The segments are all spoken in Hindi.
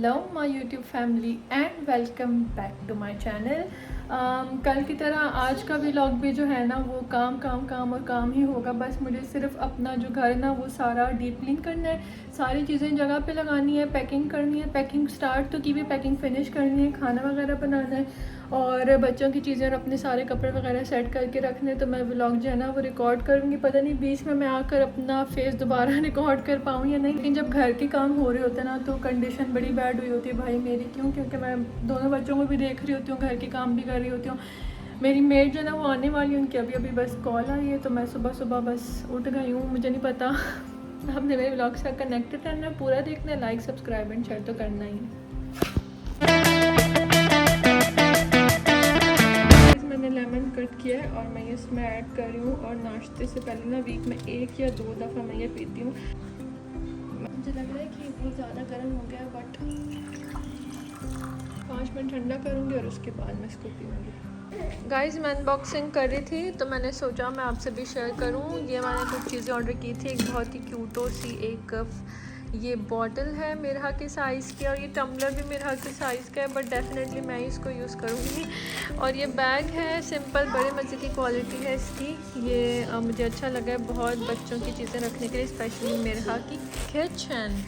Hello my YouTube family and welcome back to my channel. कल की तरह आज का व्लॉग भी जो है ना वो काम काम काम और काम ही होगा। बस मुझे सिर्फ अपना जो घर ना वो सारा डीप क्लीन करना है, सारी चीज़ें जगह पे लगानी है, पैकिंग करनी है, पैकिंग स्टार्ट तो की भी, पैकिंग फिनिश करनी है, खाना वगैरह बनाना है और बच्चों की चीज़ें और अपने सारे कपड़े वगैरह सेट करके रखने। तो मैं व्लॉग जो है ना वो रिकॉर्ड करूँगी। पता नहीं बीच में मैं आकर अपना फेस दोबारा रिकॉर्ड कर पाऊँ या नहीं, लेकिन जब घर के काम हो रहे होते हैं ना तो कंडीशन बड़ी बैड हुई होती है भाई मेरी। क्यों? क्योंकि मैं दोनों बच्चों को भी देख रही होती हूँ, घर के काम भी कर रही होती हूँ। मेरी मेड जो है ना वो आने वाली है, उनकी अभी अभी बस कॉल आई है, तो मैं सुबह सुबह बस उठ गई हूँ। मुझे नहीं पता आपने मेरे व्लॉग से कनेक्टेड रहना है, पूरा देखना है, लाइक सब्सक्राइब एंड शेयर तो करना ही है। मैंने लेमन कट किया है और मैं इसमें ऐड कर रही हूँ। और नाश्ते से पहले ना वीक में 1 या 2 दफ़ा मैं ये पीती हूँ। मुझे लग रहा है कि बहुत ज़्यादा गर्म हो गया, बट 5 मिनट ठंडा करूँगी और उसके बाद मैं इसको पीऊँगी। गाइस मैं अनबॉक्सिंग कर रही थी तो मैंने सोचा मैं आपसे भी शेयर करूँ। ये मैंने कुछ चीज़ें ऑर्डर की थी। एक बहुत ही क्यूटो सी एक ये बॉटल है मिरहा के साइज़ की, और ये टम्बलर भी मिरहा के साइज़ का है, बट डेफिनेटली मैं इसको यूज़ करूँगी। और ये बैग है सिंपल, बड़े मज़े की क्वालिटी है इसकी। ये मुझे अच्छा लगा है, बहुत बच्चों की चीज़ें रखने के लिए, स्पेशली मिरहा की किचन।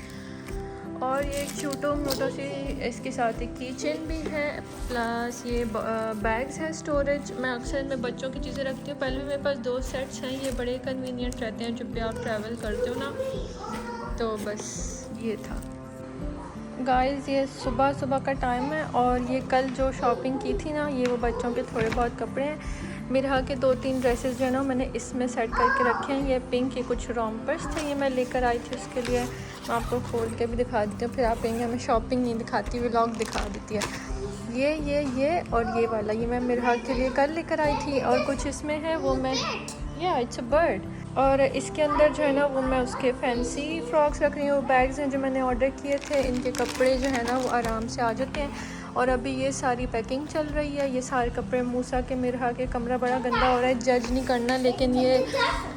और ये एक छोटो मोटो सी इसके साथ एक किचन भी है, प्लस ये बैग्स है स्टोरेज। मैं अक्सर में बच्चों की चीज़ें रखती हूँ। पहले भी मेरे पास 2 सेट्स हैं, ये बड़े कन्वीनियंट रहते हैं जब भी आप ट्रैवल करते हो ना। तो बस ये था गाइस, ये सुबह सुबह का टाइम है और ये कल जो शॉपिंग की थी ना, ये वो बच्चों के थोड़े बहुत कपड़े हैं। मेरा के 2-3 ड्रेसेस जो है ना मैंने इसमें सेट करके रखे हैं। ये पिंक, ये कुछ रॉम्पर्स थे, ये मैं लेकर आई थी उसके लिए। मैं आपको खोल के भी दिखा देती हूँ, फिर आप कहेंगे हमें शॉपिंग नहीं दिखाती, व्लॉग दिखा देती है। ये और ये वाला ये मैं मेरा के लिए कल लेकर आई थी। और कुछ इसमें है वो मैं इट्स अ बर्ड। और इसके अंदर जो है ना वो मैं उसके फैंसी फ्रॉक्स रख रही हूँ। बैग्स हैं जो मैंने ऑर्डर किए थे, इनके कपड़े जो है ना वो आराम से आ जाते हैं। और अभी ये सारी पैकिंग चल रही है। ये सारे कपड़े मूसा के मिरहा के, कमरा बड़ा गंदा हो रहा है, जज नहीं करना, लेकिन ये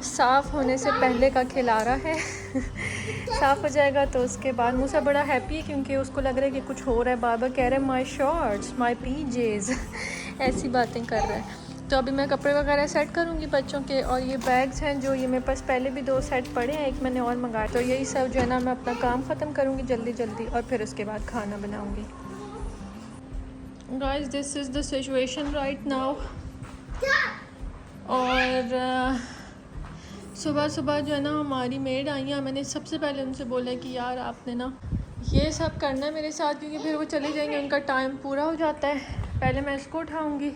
साफ़ होने से पहले का खिलारा है साफ़ हो जाएगा तो उसके बाद। मूसा बड़ा हैप्पी है क्योंकि उसको लग रहा है कि कुछ हो रहा है, बार बार कह रहे हैं माई शॉर्ट्स, माई पीजेज़ ऐसी बातें कर रहे हैं। तो अभी मैं कपड़े वगैरह सेट करूँगी बच्चों के। और ये बैग्स हैं जो ये मेरे पास पहले भी 2 सेट पड़े हैं, एक मैंने और मंगाया। तो यही सब जो है ना मैं अपना काम ख़त्म करूँगी जल्दी जल्दी और फिर उसके बाद खाना बनाऊँगी। Guys this is the situation right now. और सुबह सुबह जो है ना हमारी मेड आई हैं। मैंने सबसे पहले उनसे बोला कि यार आपने ना ये सब करना है मेरे साथ, क्योंकि फिर वो चले जाएंगे, उनका टाइम पूरा हो जाता है। पहले मैं इसको उठाऊँगी।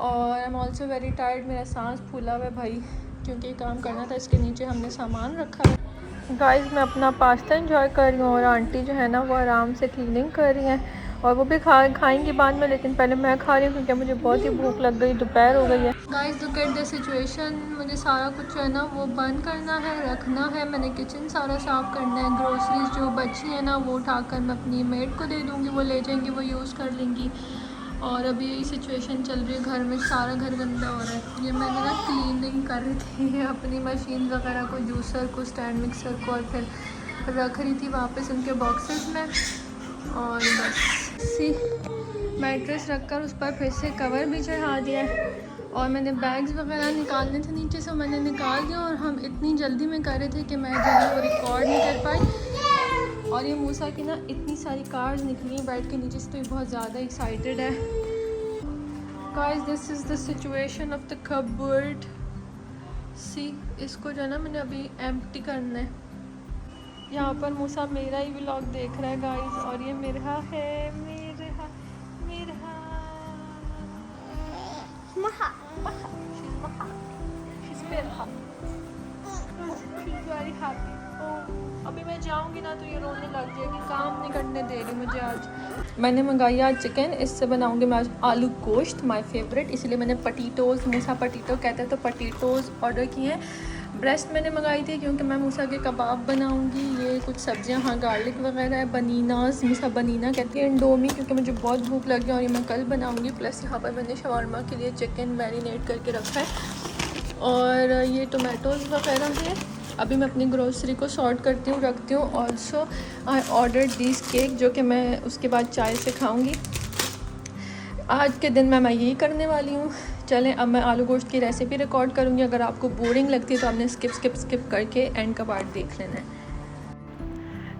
और I am also very tired, मेरा सांस फूला हुआ है भाई, क्योंकि काम करना था। इसके नीचे हमने सामान रखा है। गाइस मैं अपना पास्ता एंजॉय कर रही हूँ और आंटी जो है ना वो आराम से क्लीनिंग कर रही हैं। और वो भी खाएंगी बाद में, लेकिन पहले मैं खा रही हूँ क्योंकि मुझे बहुत ही भूख लग गई, दोपहर हो गई है। Guys look at the situation. मुझे सारा कुछ जो है ना वो बंद करना है, रखना है। मैंने किचन सारा साफ़ करना है। ग्रोसरीज जो बची है ना वो उठाकर मैं अपनी मेड को दे दूँगी, वो ले जाएंगी, वो यूज़ कर लेंगी। और अभी यही सिचुएशन चल रही है, घर में सारा घर गंदा हो रहा है। ये मैंने ना क्लीनिंग कर रही थी अपनी मशीन वगैरह को, जूसर को, स्टैंड मिक्सर को, और फिर रख रही थी वापस उनके बॉक्सेस में। और बस सी मैट्रेस रखकर उस पर फिर से कवर भी चढ़ा दिया है। और मैंने बैग्स वगैरह निकालने थे नीचे से, मैंने निकाल दिया। और हम इतनी जल्दी में कर रहे थे कि मैं जो है वो रिकॉर्ड नहीं कर पाई। और ये मूसा की ना इतनी सारी कार्ड्स निकली हैं बेड के नीचे से, तो ये बहुत ज़्यादा एक्साइटेड है। Guys this is the situation of the cupboard. See इसको जो है ना मैंने अभी एम्प्टी करना है। यहाँ पर मूसा मेरा ही व्लॉग देख रहा है गाइस। और ये मिरहा है, मिरहा मिरहा महा महा she's Mirha, she's very happy। अभी मैं जाऊंगी ना तो ये रोने लग जाएगी, काम नहीं करने दे रही मुझे। आज मैंने मंगाई आज चिकन, इससे बनाऊंगी मैं आज आलू गोश्त, माय फेवरेट। इसलिए मैंने पटीटोज़, मूसा पटीटो कहते हैं तो पटीटोज़ ऑर्डर किए हैं। ब्रेस्ट मैंने मंगाई थी क्योंकि मैं मूसा के कबाब बनाऊंगी। ये कुछ सब्जियां, हाँ गार्लिक वगैरह है। बनीनास, मूसा बनीना कहती है, इंडोमी, क्योंकि मुझे बहुत भूख लगी और ये मैं कल बनाऊंगी। प्लस यहाँ पर मैंने शवारमा के लिए चिकन मैरिनेट करके रखा है। और ये टोमेटोज़ वगैरह हैं। अभी मैं अपनी ग्रोसरी को सॉर्ट करती हूँ, रखती हूँ। Also I order this cake, जो कि मैं उसके बाद चाय से खाऊँगी। आज के दिन मैं यही करने वाली हूँ। चलें, अब मैं आलू गोश्त की रेसिपी रिकॉर्ड करूँगी। अगर आपको बोरिंग लगती है तो आपने स्किप करके एंड का पार्ट देख लेना है।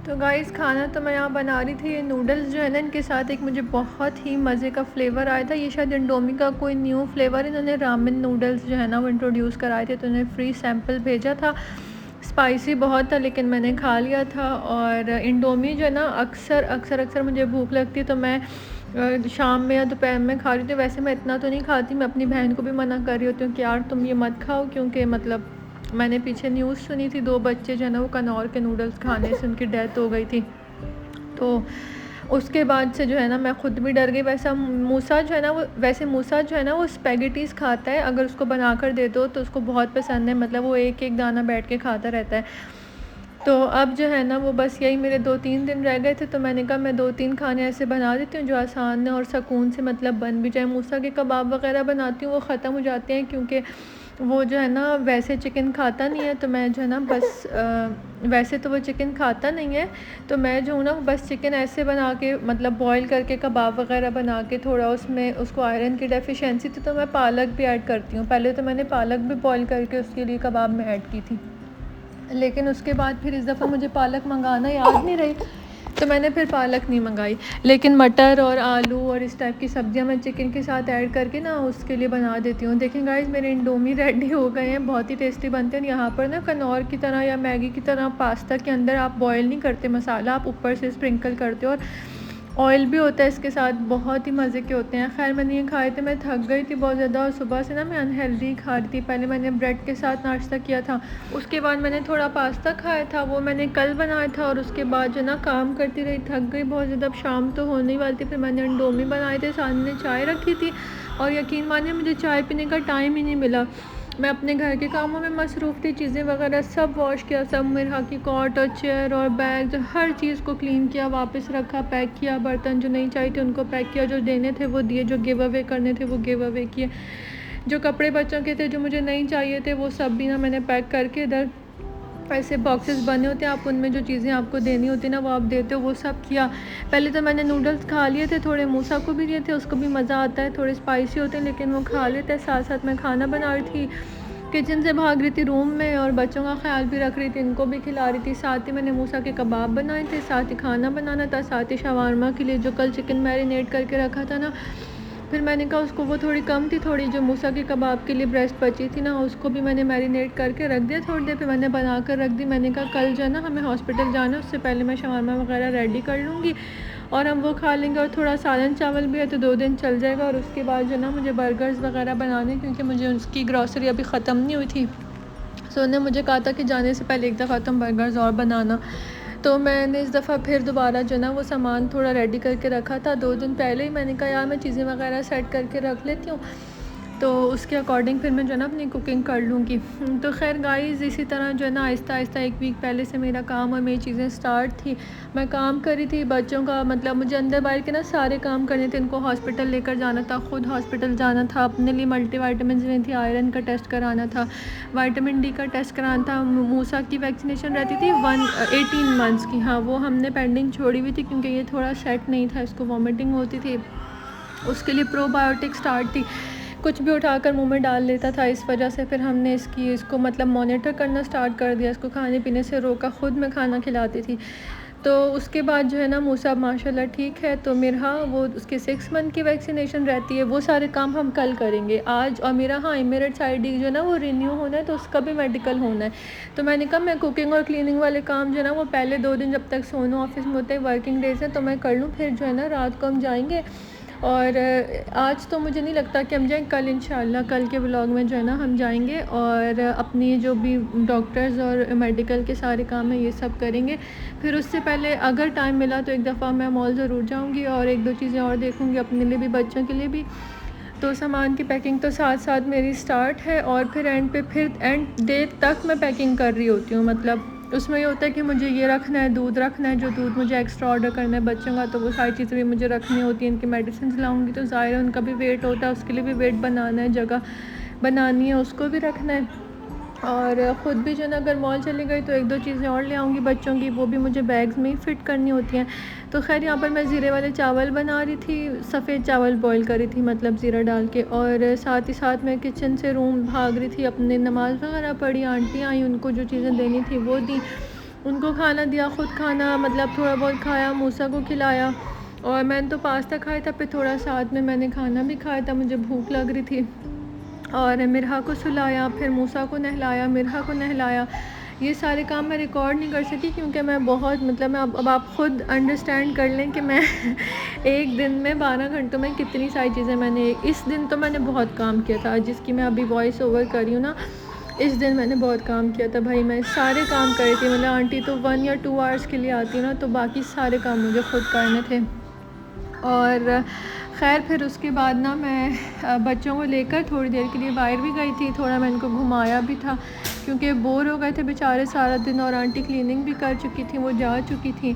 तो गाइस, खाना तो मैं यहाँ बना रही थी। ये नूडल्स जो है ना, इनके साथ एक मुझे बहुत ही मज़े का फ्लेवर आया था। ये शायद इंडोमी का कोई न्यू फ्लेवर, इन्होंने रामेन नूडल्स जो है ना वो इंट्रोड्यूस कराए थे, तो उन्हें फ्री सैम्पल भेजा था। स्पाइसी बहुत था लेकिन मैंने खा लिया था। और इंडोमी जो है ना, अक्सर मुझे भूख लगती है तो मैं शाम में या दोपहर में खा रही थी। वैसे मैं इतना तो नहीं खाती, मैं अपनी बहन को भी मना कर रही होती हूँ कि यार तुम ये मत खाओ, क्योंकि मतलब मैंने पीछे न्यूज़ सुनी थी 2 बच्चे जो है ना वो कनौर के नूडल्स खाने से उनकी डेथ हो गई थी। तो उसके बाद से जो है ना मैं ख़ुद भी डर गई। मूसा जो है ना वो स्पैगेटीज़ खाता है, अगर उसको बना कर दे दो तो उसको बहुत पसंद है। मतलब वो एक दाना बैठ के खाता रहता है। तो अब जो है ना वो बस यही मेरे 2-3 दिन रह गए थे, तो मैंने कहा मैं 2-3 खाने ऐसे बना देती हूँ जो आसान है और सुकून से मतलब बन भी जाए। मूसा के कबाब वगैरह बनाती हूँ, वो ख़त्म हो जाते हैं क्योंकि वो जो है ना वैसे चिकन खाता नहीं है। तो मैं जो है ना बस वैसे तो वो चिकन खाता नहीं है, तो मैं जो हूँ ना बस चिकन ऐसे बना के मतलब बॉईल करके कबाब वगैरह बना के थोड़ा उसमें उसको आयरन की डेफिशिएंसी थी तो मैं पालक भी ऐड करती हूँ। पहले तो मैंने पालक भी बॉईल करके उसके लिए कबाब में ऐड की थी, लेकिन उसके बाद फिर इस दफ़ा मुझे पालक मंगाना याद नहीं रही तो मैंने फिर पालक नहीं मंगाई। लेकिन मटर और आलू और इस टाइप की सब्जियां मैं चिकन के साथ ऐड करके ना उसके लिए बना देती हूँ। देखें गाइस, मेरे इंडोमी रेडी हो गए हैं, बहुत ही टेस्टी बनते हैं। यहाँ पर ना कनौर की तरह या मैगी की तरह पास्ता के अंदर आप बॉयल नहीं करते मसाला, आप ऊपर से स्प्रिंकल करते हो और ऑयल भी होता है इसके साथ, बहुत ही मज़े के होते हैं। खैर मैंने ये खाए थे, मैं थक गई थी बहुत ज़्यादा और सुबह से ना मैं अनहेल्दी खा रही थी। पहले मैंने ब्रेड के साथ नाश्ता किया था, उसके बाद मैंने थोड़ा पास्ता खाया था, वो मैंने कल बनाया था। और उसके बाद जो ना काम करती रही, थक गई बहुत ज़्यादा। अब शाम तो होने ही वाली थी, फिर मैंने इंडोमी बनाए थे, सामने चाय रखी थी और यकीन मानिए मुझे चाय पीने का टाइम ही नहीं मिला। मैं अपने घर के कामों में मसरूफ़ थी, चीज़ें वगैरह सब वॉश किया, सब मेरा की कॉट और चेयर और बैग हर चीज़ को क्लीन किया, वापस रखा, पैक किया। बर्तन जो नहीं चाहिए थे उनको पैक किया, जो देने थे वो दिए, जो गिव अवे करने थे वो गिव अवे किए, जो कपड़े बच्चों के थे जो मुझे नहीं चाहिए थे वो सब भी ना मैंने पैक करके इधर ऐसे बॉक्सेस बने होते हैं, आप उनमें जो चीज़ें आपको देनी होती है ना वो आप देते हो, वो सब किया। पहले तो मैंने नूडल्स खा लिए थे, थोड़े मूसा को भी दिए थे, उसको भी मज़ा आता है, थोड़े स्पाइसी होते हैं लेकिन वो खा लेते हैं। साथ साथ मैं खाना बना रही थी, किचन से भाग रही थी रूम में और बच्चों का ख्याल भी रख रही थी, इनको भी खिला रही थी। साथ ही मैंने मूसा के कबाब बनाए थे, साथ ही खाना बनाना था, साथ ही शवारमा के लिए जो कल चिकन मैरिनेट करके रखा था ना, फिर मैंने कहा उसको वो थोड़ी कम थी, थोड़ी जो मूसा के कबाब के लिए ब्रेस्ट बची थी ना उसको भी मैंने मैरिनेट करके रख दिया थोड़ी देर, फिर मैंने बना कर रख दी। मैंने कहा कल जो है ना हमें हॉस्पिटल जाना है, उससे पहले मैं शवारमा वगैरह रेडी कर लूँगी और हम वो खा लेंगे। और थोड़ा सालन चावल भी है तो 2 दिन चल जाएगा। और उसके बाद जो है ना मुझे बर्गर्स वगैरह बनाने, क्योंकि मुझे उसकी ग्रॉसरी अभी ख़त्म नहीं हुई थी, सो उन्होंने मुझे कहा था कि जाने से पहले एक दफ़ा तुम बर्गर्स और बनाना। तो मैंने इस दफ़ा फिर दोबारा जो ना वो सामान थोड़ा रेडी करके रखा था 2 दिन पहले ही। मैंने कहा यार मैं चीज़ें वगैरह सेट करके रख लेती हूँ, तो उसके अकॉर्डिंग फिर मैं जो है ना अपनी कुकिंग कर लूँगी। तो खैर गाइस, इसी तरह जो है ना आहिस्ता आहिस्ता 1 वीक पहले से मेरा काम और मेरी चीज़ें स्टार्ट थी। मैं काम कर रही थी, बच्चों का मतलब मुझे अंदर बाहर के ना सारे काम करने थे। इनको हॉस्पिटल लेकर जाना था, ख़ुद हॉस्पिटल जाना था, अपने लिए मल्टीविटामिन में थी, आयरन का टेस्ट कराना था, विटामिन डी का टेस्ट कराना था। मूसा की वैक्सीनेशन रहती थी 18 मंथ्स की, हाँ वो हमने पेंडिंग छोड़ी हुई थी क्योंकि ये थोड़ा सेट नहीं था, इसको वॉमिटिंग होती थी, उसके लिए प्रोबायोटिक स्टार्ट थी, कुछ भी उठाकर मुंह में डाल लेता था, इस वजह से फिर हमने इसको मतलब मॉनिटर करना स्टार्ट कर दिया, इसको खाने पीने से रोका, ख़ुद मैं खाना खिलाती थी। तो उसके बाद जो है ना मूसा माशाल्लाह ठीक है। तो मेरा वो उसके 6 मंथ की वैक्सीनेशन रहती है, वो सारे काम हम कल करेंगे आज। और मेरा हाँ इमिरेट्स ID जो है ना वो रिन्यू होना है, तो उसका भी मेडिकल होना है। तो मैंने कहा मैं कुकिंग और क्लीनिंग वाले काम जो है ना वो पहले 2 दिन जब तक सोनू ऑफिस में होते हैं, वर्किंग डेज हैं, तो मैं कर लूँ, फिर जो है ना रात को हम जाएंगे। और आज तो मुझे नहीं लगता कि हम जाएँ, कल इंशाल्लाह कल के व्लॉग में जो है ना हम जाएंगे और अपनी जो भी डॉक्टर्स और मेडिकल के सारे काम हैं ये सब करेंगे। फिर उससे पहले अगर टाइम मिला तो एक दफ़ा मैं मॉल ज़रूर जाऊंगी और 1-2 चीज़ें और देखूंगी, अपने लिए भी बच्चों के लिए भी। तो सामान की पैकिंग तो साथ साथ मेरी स्टार्ट है और फिर एंड डे तक मैं पैकिंग कर रही होती हूँ। मतलब उसमें ये होता है कि मुझे ये रखना है, दूध रखना है, जो दूध मुझे एक्स्ट्रा ऑर्डर करना है बच्चों का, तो वो सारी चीज़ें भी मुझे रखनी होती हैं। इनकी मेडिसिन लाऊंगी तो ज़ाहिर है उनका भी वेट होता है, उसके लिए भी वेट बनाना है, जगह बनानी है, उसको भी रखना है। और ख़ुद भी जो ना अगर मॉल चली गई तो 1-2 चीज़ें और ले आऊँगी बच्चों की, वो भी मुझे बैग्स में ही फ़िट करनी होती हैं। तो खैर यहाँ पर मैं ज़ीरे वाले चावल बना रही थी, सफ़ेद चावल बॉईल करी थी मतलब ज़ीरा डाल के, और साथ ही साथ मैं किचन से रूम भाग रही थी, अपने नमाज़ वगैरह पढ़ी, आंटी आई उनको जो चीज़ें देनी थी वो दी, उनको खाना दिया, ख़ुद खाना मतलब थोड़ा बहुत खाया, मूसा को खिलाया, और मैंने तो पास्ता खाया था, फिर थोड़ा साथ में मैंने खाना भी खाया था, मुझे भूख लग रही थी। और मिरहा को सुलाया, फिर मूसा को नहलाया, मिरहा को नहलाया। ये सारे काम मैं रिकॉर्ड नहीं कर सकी क्योंकि मैं बहुत मतलब मैं अब आप ख़ुद अंडरस्टैंड कर लें कि मैं एक दिन में 12 घंटों में कितनी सारी चीज़ें मैंने, इस दिन तो मैंने बहुत काम किया था जिसकी मैं अभी वॉइस ओवर कर रही हूँ ना, इस दिन मैंने बहुत काम किया था भाई, मैं सारे काम कर रही थी। मतलब आंटी तो 1 या 2 आवर्स के लिए आती है ना, तो बाकी सारे काम मुझे ख़ुद करने थे। और ख़ैर फिर उसके बाद ना मैं बच्चों को लेकर थोड़ी देर के लिए बाहर भी गई थी, थोड़ा मैं इनको घुमाया भी था क्योंकि बोर हो गए थे बेचारे सारा दिन, और आंटी क्लीनिंग भी कर चुकी थी, वो जा चुकी थी।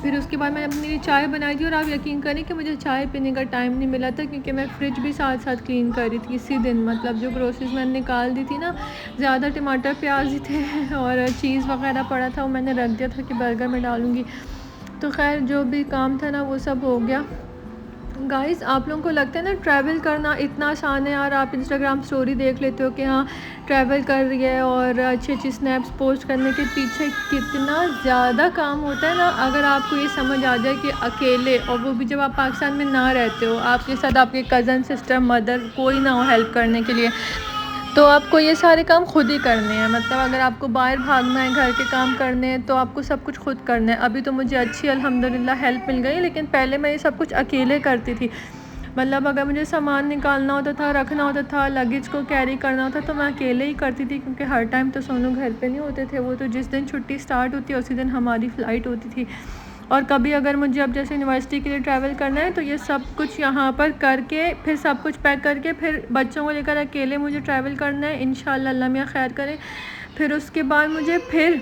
फिर उसके बाद मैंने अपने लिए चाय बनाई थी, और आप यकीन करें कि मुझे चाय पीने का टाइम नहीं मिला था क्योंकि मैं फ्रिज भी साथ साथ क्लीन कर रही थी इसी दिन। मतलब जो ग्रोसरीज मैंने निकाल दी थी ना, ज़्यादा टमाटर प्याज ही थे और चीज़ वगैरह पड़ा था, वो मैंने रख दिया था कि बर्गर में डालूँगी। तो खैर जो भी काम था ना वो सब हो गया। गाइज़ आप लोगों को लगता है ना ट्रैवल करना इतना आसान है यार, आप इंस्टाग्राम स्टोरी देख लेते हो कि हाँ ट्रैवल कर रही है, और अच्छी अच्छी स्नैप्स पोस्ट करने के पीछे कितना ज़्यादा काम होता है ना। अगर आपको ये समझ आ जाए कि अकेले, और वो भी जब आप पाकिस्तान में ना रहते हो, आपके साथ आपके कज़न सिस्टर मदर कोई ना हो हेल्प करने के लिए, तो आपको ये सारे काम खुद ही करने हैं। मतलब अगर आपको बाहर भागना है, घर के काम करने हैं, तो आपको सब कुछ खुद करना है। अभी तो मुझे अच्छी अल्हम्दुलिल्लाह हेल्प मिल गई, लेकिन पहले मैं ये सब कुछ अकेले करती थी। मतलब अगर मुझे सामान निकालना होता था, रखना होता था, लगेज को कैरी करना होता, तो मैं अकेले ही करती थी क्योंकि हर टाइम तो सोनू घर पे नहीं होते थे। वो तो जिस दिन छुट्टी स्टार्ट होती है उसी दिन हमारी फ़्लाइट होती थी। और कभी अगर मुझे अब जैसे यूनिवर्सिटी के लिए ट्रैवल करना है तो ये सब कुछ यहाँ पर करके फिर सब कुछ पैक करके फिर बच्चों को लेकर अकेले मुझे ट्रैवल करना है, इंशाल्लाह अल्लाह मियाँ खैर करें। फिर उसके बाद मुझे फिर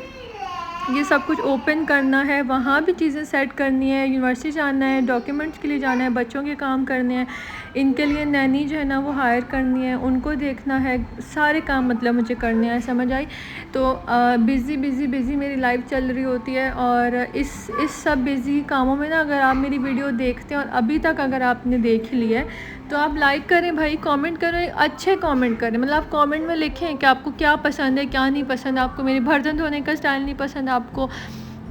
ये सब कुछ ओपन करना है, वहाँ भी चीज़ें सेट करनी है, यूनिवर्सिटी जाना है, डॉक्यूमेंट्स के लिए जाना है, बच्चों के काम करने हैं, इनके लिए नैनी जो है ना वो हायर करनी है, उनको देखना है, सारे काम मतलब मुझे करने हैं, समझ आई। तो बिज़ी मेरी लाइफ चल रही होती है, और इस सब बिज़ी कामों में ना अगर आप मेरी वीडियो देखते हैं और अभी तक अगर आपने देख लिया है तो आप लाइक करें भाई, कमेंट करें, अच्छे कमेंट करें। मतलब आप कमेंट में लिखें कि आपको क्या पसंद है क्या नहीं पसंद, आपको मेरे बर्तन धोने का स्टाइल नहीं पसंद, आपको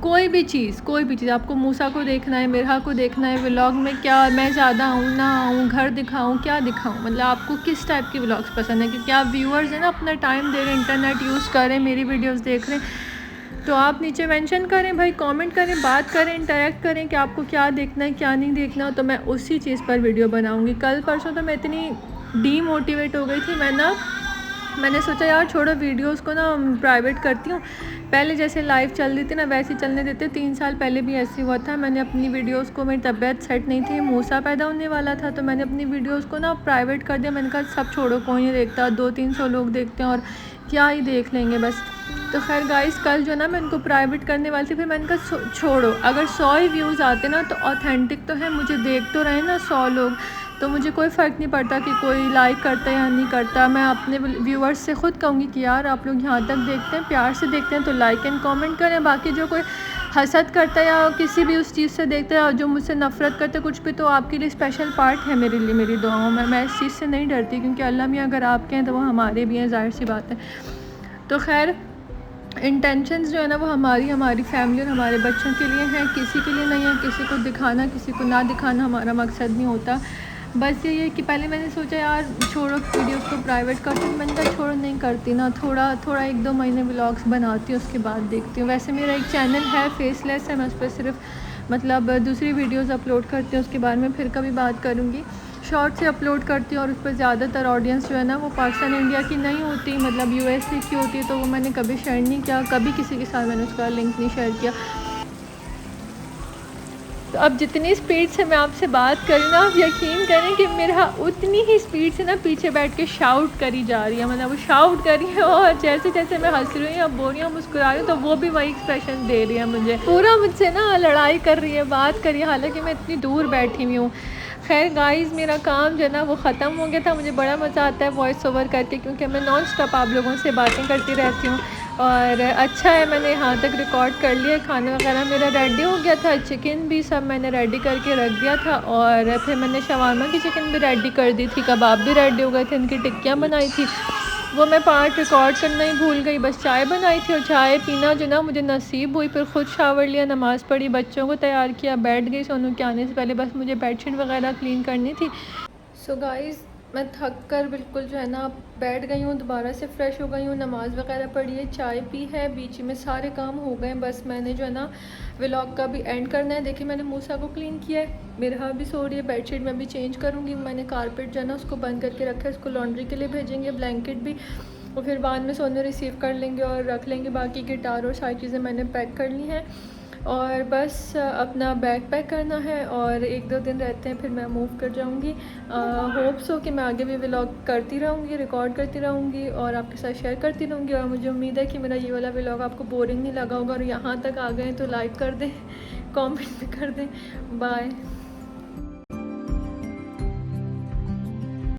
कोई भी चीज़ आपको मूसा को देखना है, मिरहा को देखना है, व्लॉग में क्या मैं ज़्यादा आऊँ ना आऊँ, घर दिखाऊँ क्या दिखाऊँ, मतलब आपको किस टाइप की व्लॉग्स पसंद है। क्योंकि आप व्यूअर्स हैं ना, अपना टाइम दे रहे हैं, इंटरनेट यूज़ कर रहे हैं, मेरी वीडियोज़ देख रहे हैं, तो आप नीचे मेंशन करें भाई, कमेंट करें, बात करें, इंटरेक्ट करें कि आपको क्या देखना है क्या नहीं देखना, तो मैं उसी चीज़ पर वीडियो बनाऊंगी। कल परसों तो मैं इतनी डीमोटिवेट हो गई थी, मैंने सोचा यार छोड़ो वीडियोस को ना प्राइवेट करती हूँ। पहले जैसे लाइव चल रही थी ना वैसे चलने देते, 3 साल पहले भी ऐसे हुआ था। मैंने अपनी वीडियोस को, मेरी तबीयत सेट नहीं थी, मूसा पैदा होने वाला था, तो मैंने अपनी वीडियोस को ना प्राइवेट कर दिया। मैंने कहा सब छोड़ो, कोई नहीं देखता, 200-300 लोग देखते हैं और क्या ही देख लेंगे बस। तो खैर गाइस कल जो ना मैं उनको प्राइवेट करने वाली थी, फिर मैंने कहा छोड़ो, अगर 100 ही व्यूज़ आते ना तो ऑथेंटिक तो है, मुझे देख तो रहे ना 100 लोग, तो मुझे कोई फ़र्क नहीं पड़ता कि कोई लाइक करता है या नहीं करता। मैं अपने व्यूअर्स से ख़ुद कहूँगी कि यार आप लोग यहाँ तक देखते हैं, प्यार से देखते हैं, तो लाइक एंड कमेंट करें। बाकी जो कोई हसद करता है या किसी भी उस चीज़ से देखता है और जो मुझसे नफ़रत करता है कुछ भी, तो आपके लिए स्पेशल पार्ट है मेरे लिए, मेरी दुआओं में। मैं इस चीज़ से नहीं डरती क्योंकि अल्लाह मियाँ अगर आपके हैं तो वो हमारे भी हैं, ज़ाहिर सी बात है। तो खैर इंटेंशंस जो है ना वो हमारी फैमिली और हमारे बच्चों के लिए हैं, किसी के लिए नहीं है। किसी को दिखाना, किसी को ना दिखाना हमारा मकसद नहीं होता। बस यही है कि पहले मैंने सोचा यार छोड़ो वीडियोस को प्राइवेट करती हूँ, मैंने कहा छोड़ो नहीं करती ना, थोड़ा 1-2 महीने व्लॉग्स बनाती हूँ, उसके बाद देखती हूँ। वैसे मेरा एक चैनल है फेसलेस है, मैं उस पर सिर्फ मतलब दूसरी वीडियोस अपलोड करती हूँ, उसके बारे में फिर कभी बात करूँगी। शॉर्ट से अपलोड करती हूँ और उस पर ज़्यादातर ऑडियंस जो है ना वो पाकिस्तान इंडिया की नहीं होती, मतलब यूएसए की होती है, तो वो मैंने कभी शेयर नहीं किया, कभी किसी के साथ मैंने उसका लिंक नहीं शेयर किया। तो अब जितनी स्पीड से मैं आपसे बात करी ना, आप यकीन करें कि मेरा उतनी ही स्पीड से ना पीछे बैठ के शाउट करी जा रही है, मतलब वो शाउट करी है, और जैसे जैसे मैं हंस रही हूँ या बोल रही हूँ, मुस्कुरा रही हूँ, तो वो भी वही एक्सप्रेशन दे रही है मुझे, पूरा मुझसे ना लड़ाई कर रही है, बात कर रही है, हालांकि मैं इतनी दूर बैठी हुई हूँ। खैर गाइस, मेरा काम जो है ना वो ख़त्म हो गया था। मुझे बड़ा मज़ा आता है वॉइस ओवर करके, क्योंकि मैं नॉन स्टॉप आप लोगों से बातें करती रहती हूँ। और अच्छा है मैंने यहाँ तक रिकॉर्ड कर लिया। खाना वगैरह मेरा रेडी हो गया था, चिकन भी सब मैंने रेडी करके रख दिया था, और फिर मैंने शवारमा की चिकन भी रेडी कर दी थी, कबाब भी रेडी हो गए थे, इनकी टिक्कियाँ बनाई थी। वो मैं पार्ट रिकॉर्ड करना ही भूल गई। बस चाय बनाई थी, और चाय पीना जो ना मुझे नसीब हुई। फिर ख़ुद शावर लिया, नमाज़ पढ़ी, बच्चों को तैयार किया, बैठ गई सोनू के आने से पहले। बस मुझे बेडशीट वगैरह क्लीन करनी थी। सो गाइज़, मैं थक कर बिल्कुल जो है ना बैठ गई हूँ, दोबारा से फ़्रेश हो गई हूँ, नमाज़ वगैरह पढ़ी है, चाय पी है, बीच में सारे काम हो गए। बस मैंने जो है ना व्लॉग का भी एंड करना है। देखिए मैंने मूसा को क्लीन किया है, मेरे हाथ भी सो रही है, बेडशीट में भी चेंज करूँगी। मैंने कारपेट जो है ना उसको बंद करके रखा है, उसको लॉन्ड्री के लिए भेजेंगे, ब्लैंकेट भी, और फिर बाद में सोने रिसीव कर लेंगे और रख लेंगे। बाकी गिटार और सारी चीज़ें मैंने पैक कर ली हैं, और बस अपना बैग पैक करना है, और 1-2 दिन रहते हैं फिर मैं मूव कर जाऊंगी। होप्स हो कि मैं आगे भी व्लॉग करती रहूँगी, रिकॉर्ड करती रहूँगी और आपके साथ शेयर करती रहूँगी। और मुझे उम्मीद है कि मेरा ये वाला व्लॉग आपको बोरिंग नहीं लगा होगा, और यहाँ तक आ गए तो लाइक कर दें, कमेंट भी कर दें। बाय।